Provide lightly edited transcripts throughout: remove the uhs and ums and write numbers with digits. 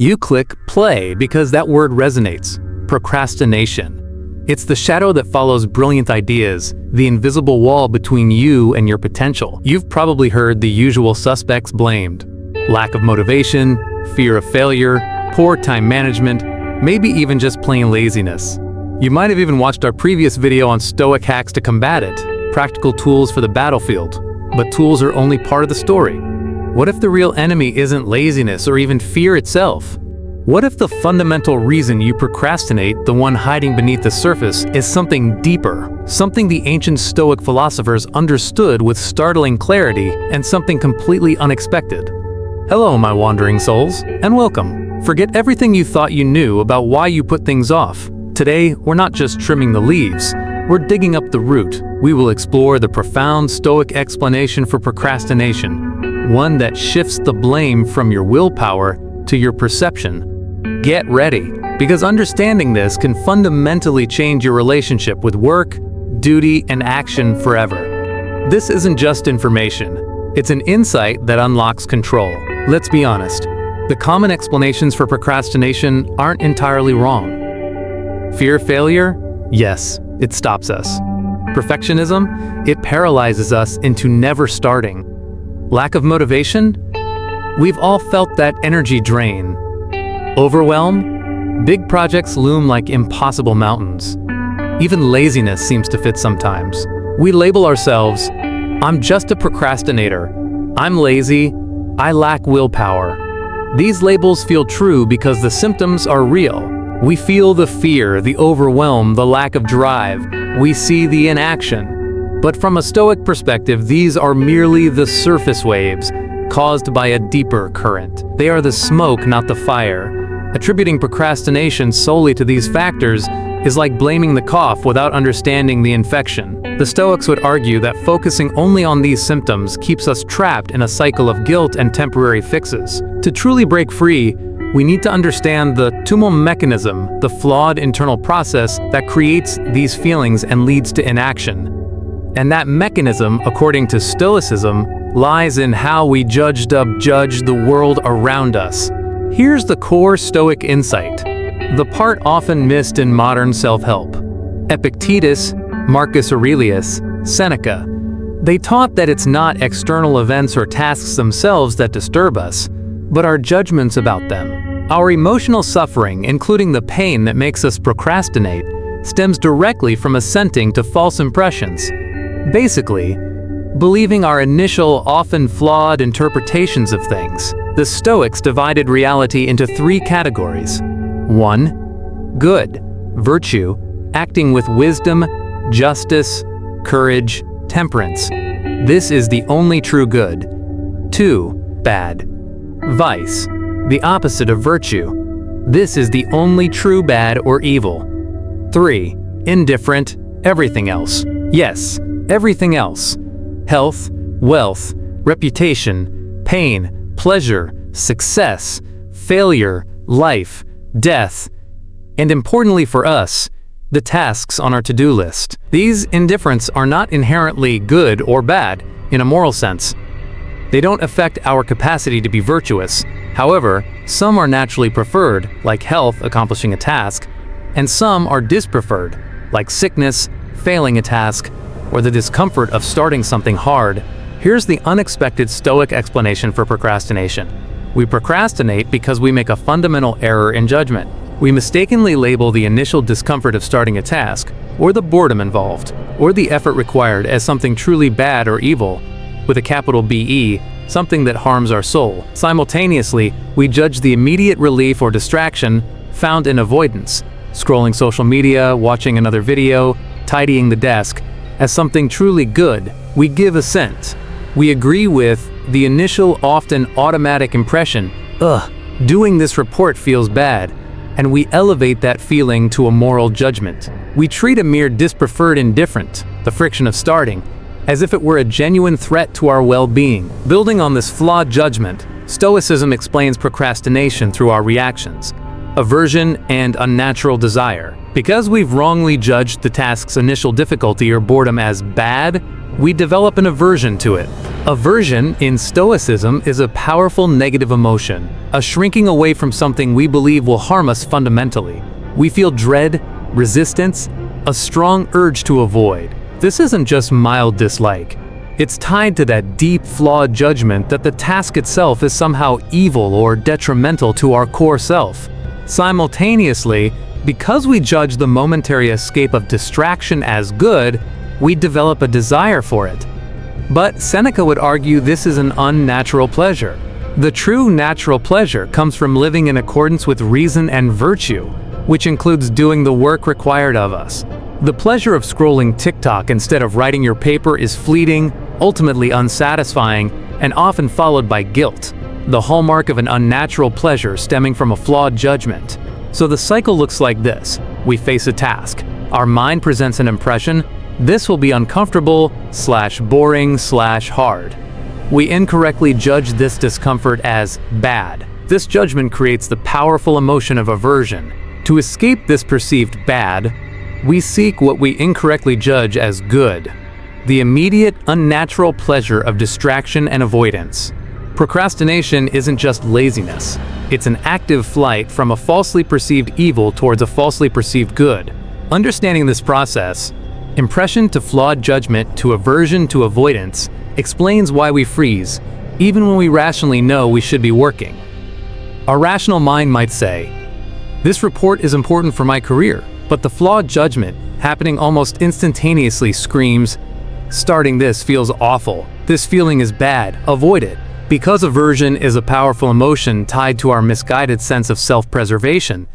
You click play because that word resonates. Procrastination. It's the shadow that follows brilliant ideas, the invisible wall between you and your potential. You've probably heard the usual suspects blamed. Lack of motivation, fear of failure, poor time management, maybe even just plain laziness. You might have even watched our previous video on Stoic hacks to combat it, practical tools for the battlefield. But tools are only part of the story. What if the real enemy isn't laziness or even fear itself? What if the fundamental reason you procrastinate, the one hiding beneath the surface, is something deeper, something the ancient Stoic philosophers understood with startling clarity, and something completely unexpected? Hello, my wandering souls, and welcome. Forget everything you thought you knew about why you put things off. Today, we're not just trimming the leaves, we're digging up the root. We will explore the profound Stoic explanation for procrastination, one that shifts the blame from your willpower to your perception. Get ready, because understanding this can fundamentally change your relationship with work, duty, and action forever. This isn't just information, it's an insight that unlocks control. Let's be honest, the common explanations for procrastination aren't entirely wrong. Fear of failure? Yes, it stops us. Perfectionism? It paralyzes us into never starting. Lack of motivation? We've all felt that energy drain. Overwhelm? Big projects loom like impossible mountains. Even laziness seems to fit sometimes. We label ourselves, I'm just a procrastinator. I'm lazy. I lack willpower. These labels feel true because the symptoms are real. We feel the fear, the overwhelm, the lack of drive. We see the inaction. But from a Stoic perspective, these are merely the surface waves, caused by a deeper current. They are the smoke, not the fire. Attributing procrastination solely to these factors is like blaming the cough without understanding the infection. The Stoics would argue that focusing only on these symptoms keeps us trapped in a cycle of guilt and temporary fixes. To truly break free, we need to understand the tumor mechanism, the flawed internal process that creates these feelings and leads to inaction. And that mechanism, according to Stoicism, lies in how we judge the world around us. Here's the core Stoic insight, the part often missed in modern self-help. Epictetus, Marcus Aurelius, Seneca. They taught that it's not external events or tasks themselves that disturb us, but our judgments about them. Our emotional suffering, including the pain that makes us procrastinate, stems directly from assenting to false impressions. Basically, believing our initial, often flawed interpretations of things. The Stoics divided reality into three categories. 1. Good, virtue, acting with wisdom, justice, courage, temperance. This is the only true good. 2. Bad, vice, the opposite of virtue. This is the only true bad or evil. 3. Indifferent, everything else. Yes, everything else. Health, wealth, reputation, pain, pleasure, success, failure, life, death, and importantly for us, the tasks on our to-do list. These indifferents are not inherently good or bad in a moral sense. They don't affect our capacity to be virtuous. However, some are naturally preferred, like health accomplishing a task, and some are dispreferred, like sickness, failing a task, or the discomfort of starting something hard. Here's the unexpected Stoic explanation for procrastination. We procrastinate because we make a fundamental error in judgment. We mistakenly label the initial discomfort of starting a task, or the boredom involved, or the effort required as something truly bad or evil, with a capital B-E, something that harms our soul. Simultaneously, we judge the immediate relief or distraction found in avoidance, scrolling social media, watching another video, tidying the desk, as something truly good. We give assent. We agree with the initial, often automatic impression, doing this report feels bad, and we elevate that feeling to a moral judgment. We treat a mere dispreferred indifferent, the friction of starting, as if it were a genuine threat to our well-being. Building on this flawed judgment, Stoicism explains procrastination through our reactions, aversion and unnatural desire. Because we've wrongly judged the task's initial difficulty or boredom as bad, we develop an aversion to it. Aversion, in Stoicism, is a powerful negative emotion, a shrinking away from something we believe will harm us fundamentally. We feel dread, resistance, a strong urge to avoid. This isn't just mild dislike. It's tied to that deep, flawed judgment that the task itself is somehow evil or detrimental to our core self. Simultaneously, because we judge the momentary escape of distraction as good, we develop a desire for it. But Seneca would argue this is an unnatural pleasure. The true natural pleasure comes from living in accordance with reason and virtue, which includes doing the work required of us. The pleasure of scrolling TikTok instead of writing your paper is fleeting, ultimately unsatisfying, and often followed by guilt, the hallmark of an unnatural pleasure stemming from a flawed judgment. So the cycle looks like this. We face a task. Our mind presents an impression. This will be uncomfortable/boring/hard. We incorrectly judge this discomfort as bad. This judgment creates the powerful emotion of aversion. To escape this perceived bad, we seek what we incorrectly judge as good, the immediate, unnatural pleasure of distraction and avoidance. Procrastination isn't just laziness. It's an active flight from a falsely perceived evil towards a falsely perceived good. Understanding this process, impression to flawed judgment to aversion to avoidance, explains why we freeze, even when we rationally know we should be working. Our rational mind might say, "This report is important for my career," but the flawed judgment, happening almost instantaneously, screams, "Starting this feels awful. This feeling is bad. Avoid it." Because aversion is a powerful emotion tied to our misguided sense of self-preservation,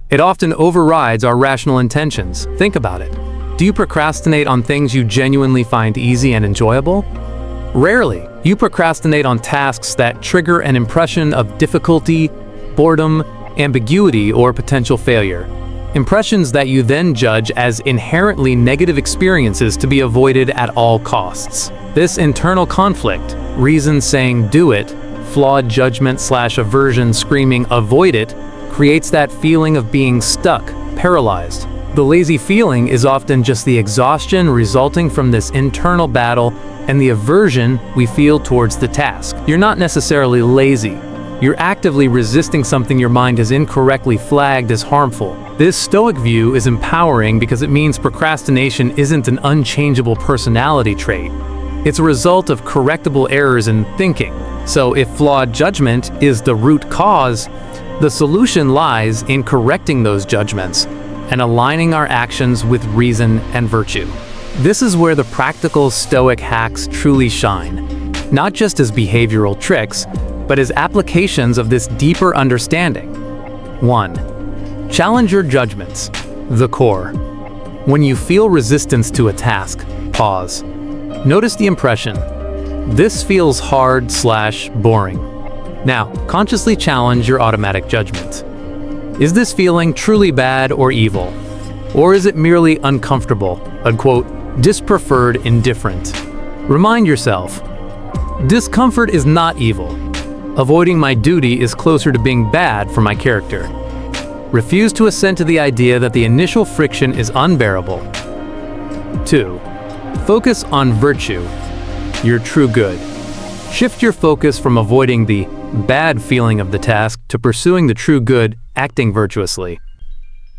it often overrides our rational intentions. Think about it. Do you procrastinate on things you genuinely find easy and enjoyable? Rarely. You procrastinate on tasks that trigger an impression of difficulty, boredom, ambiguity, or potential failure. Impressions that you then judge as inherently negative experiences to be avoided at all costs. This internal conflict, reason saying do it, flawed judgment/aversion screaming avoid it, creates that feeling of being stuck, paralyzed. The lazy feeling is often just the exhaustion resulting from this internal battle and the aversion we feel towards the task. You're not necessarily lazy. You're actively resisting something your mind has incorrectly flagged as harmful. This Stoic view is empowering because it means procrastination isn't an unchangeable personality trait. It's a result of correctable errors in thinking. So if flawed judgment is the root cause, the solution lies in correcting those judgments and aligning our actions with reason and virtue. This is where the practical Stoic hacks truly shine, not just as behavioral tricks, but as applications of this deeper understanding. 1. Challenge your judgments. The core. When you feel resistance to a task, pause. Notice the impression. This feels hard/boring. Now, consciously challenge your automatic judgment. Is this feeling truly bad or evil? Or is it merely uncomfortable, unquote, dispreferred, indifferent? Remind yourself, discomfort is not evil. Avoiding my duty is closer to being bad for my character. Refuse to assent to the idea that the initial friction is unbearable. 2. Focus on virtue, your true good. Shift your focus from avoiding the bad feeling of the task to pursuing the true good, acting virtuously.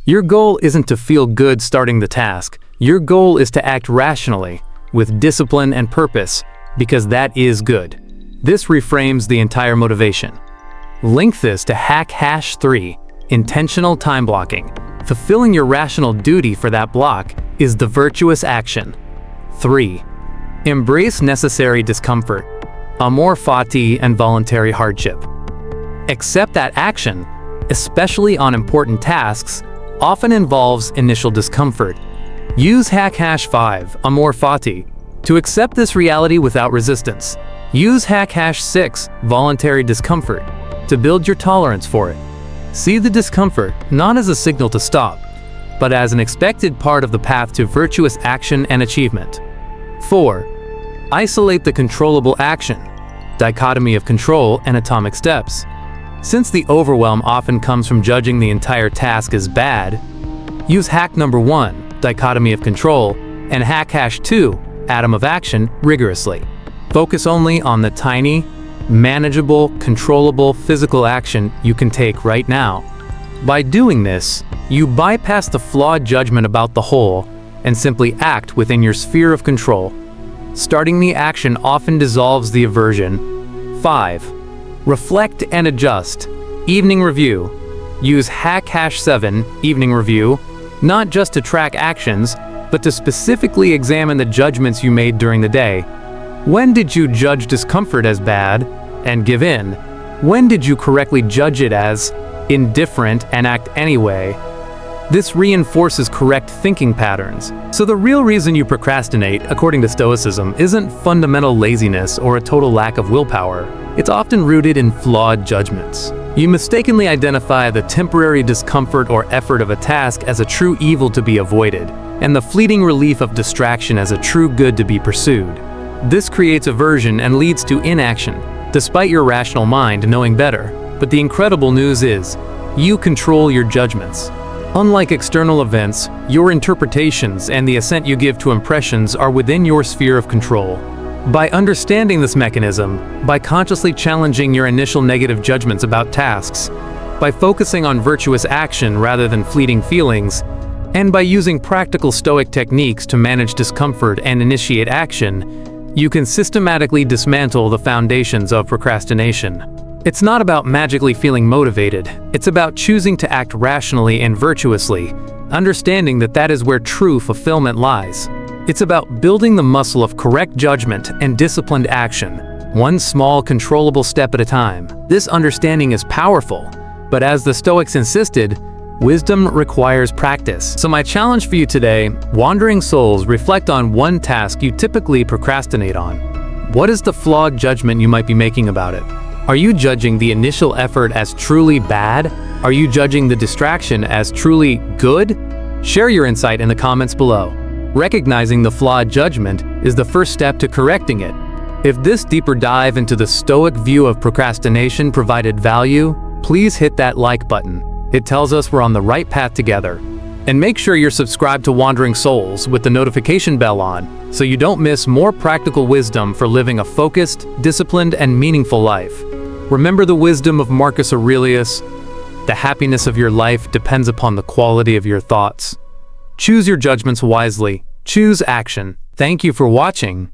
Your goal isn't to feel good starting the task. Your goal is to act rationally, with discipline and purpose, because that is good. This reframes the entire motivation. Link this to hack#3, intentional time blocking. Fulfilling your rational duty for that block is the virtuous action. 3. Embrace necessary discomfort, amor fati, and voluntary hardship. Accept that action, especially on important tasks, often involves initial discomfort. Use hack#5, amor fati, to accept this reality without resistance. Use hack#6, voluntary discomfort, to build your tolerance for it. See the discomfort not as a signal to stop, but as an expected part of the path to virtuous action and achievement. 4. Isolate the controllable action, dichotomy of control and atomic steps. Since the overwhelm often comes from judging the entire task as bad, use hack number 1, dichotomy of control, and hack#2, atom of action rigorously. Focus only on the tiny, manageable, controllable physical action you can take right now. By doing this, you bypass the flawed judgment about the whole and simply act within your sphere of control. Starting the action often dissolves the aversion. 5. Reflect and adjust. Evening review. Use #7 evening review, not just to track actions, but to specifically examine the judgments you made during the day. When did you judge discomfort as bad and give in? When did you correctly judge it as indifferent and act anyway? This reinforces correct thinking patterns. So the real reason you procrastinate, according to Stoicism, isn't fundamental laziness or a total lack of willpower. It's often rooted in flawed judgments. You mistakenly identify the temporary discomfort or effort of a task as a true evil to be avoided, and the fleeting relief of distraction as a true good to be pursued. This creates aversion and leads to inaction, despite your rational mind knowing better. But the incredible news is, you control your judgments. Unlike external events, your interpretations and the assent you give to impressions are within your sphere of control. By understanding this mechanism, by consciously challenging your initial negative judgments about tasks, by focusing on virtuous action rather than fleeting feelings, and by using practical Stoic techniques to manage discomfort and initiate action, you can systematically dismantle the foundations of procrastination. It's not about magically feeling motivated. It's about choosing to act rationally and virtuously, understanding that that is where true fulfillment lies. It's about building the muscle of correct judgment and disciplined action, one small, controllable step at a time. This understanding is powerful, but as the Stoics insisted, wisdom requires practice. So my challenge for you today, wandering souls, reflect on one task you typically procrastinate on. What is the flawed judgment you might be making about it? Are you judging the initial effort as truly bad? Are you judging the distraction as truly good? Share your insight in the comments below. Recognizing the flawed judgment is the first step to correcting it. If this deeper dive into the Stoic view of procrastination provided value, please hit that like button. It tells us we're on the right path together. And make sure you're subscribed to Wandering Souls with the notification bell on, so you don't miss more practical wisdom for living a focused, disciplined, and meaningful life. Remember the wisdom of Marcus Aurelius: the happiness of your life depends upon the quality of your thoughts. Choose your judgments wisely. Choose action. Thank you for watching.